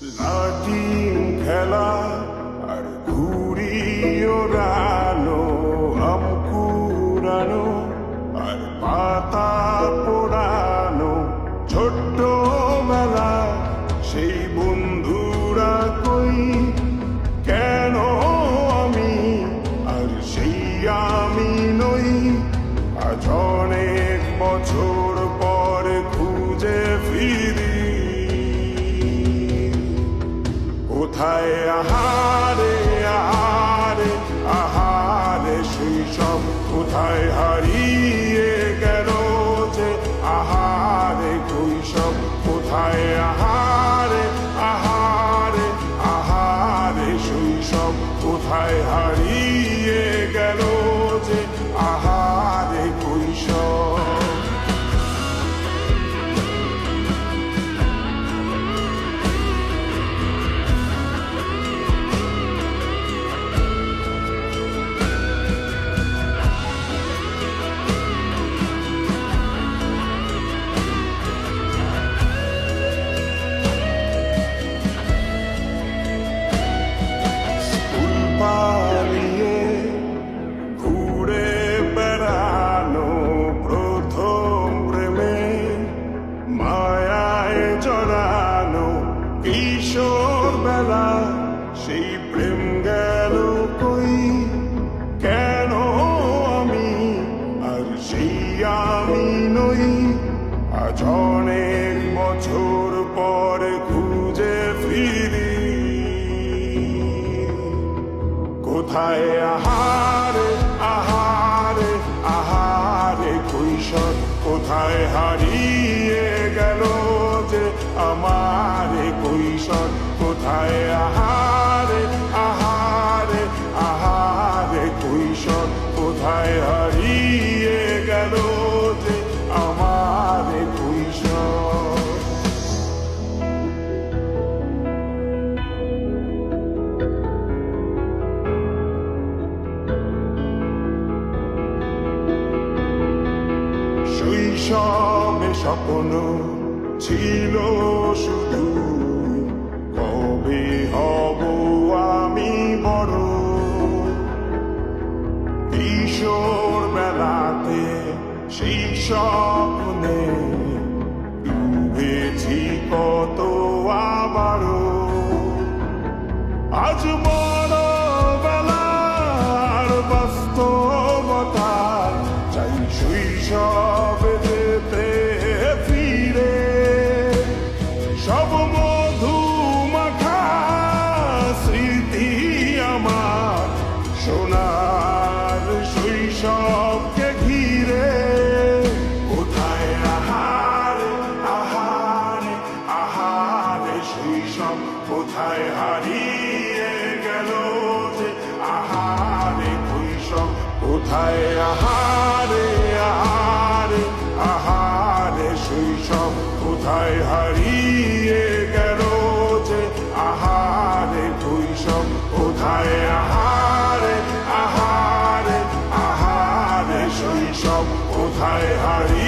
লাটিম খেলা আর ঘুড়ি ওড়ানো, আম কুড়ানো আর পাতা পোড়ানো, ছোট্ট বেলা সেই বন্ধুরা কই, কেন আমি আর সেই আমি নই। আজ অনেক বছর পর খুঁজে ফিরি, কোথায় আহারে আহারে আহারে শৈশব, কোথায় হারিয়ে গেল যে আহারে কৈশব, কোথায় আহারে আহারে আহারে শৈশব, কোথায় হারিয়ে গেল যে আহারে কৈশব। পালিয়ে ঘুরে বেড়ানো, প্রথম প্রেমে মায়ায় জড়ানো, কিশোর বেলা সেই প্রেম গেল কই, কেন আমি আর সেই আমি নই। আজ অনেক বছর পর খুঁজে ফিরি, কোথায় আহারে আহারে আহারে কৈশোর, কোথায় হারিয়ে গেল যে আমার কৈশোর, কোথায় আহারে আহারে আহারে কৈশোর, কোথায় হারিয়ে গেল যে আমার কৈশোর। শৈশবে স্বপ্ন ছিল শুধু, কবে হব আমি বড়। কিশোর বেলাতে সেই স্বপ্নে ডুবেছি কত আবারও, আজ বড় বেলার বাস্তবতা চাই শৈশবে যেতে ফিরে। সব মধু মাখা স্মৃতি আমার সোনার শৈশবকে ঘিরে, কোথায় আহারে আহারে আহারে শৈশব, কোথায় হারিয়ে গেল যে আহারে কৈশব, কোথায় আহারে আহারে আহারে শৈশব, কোথায় হারিয়ে গেল যে আহারে কৈশব, কোথায় আহারে আহারে আহারে শৈশব, কোথায় হারিয়ে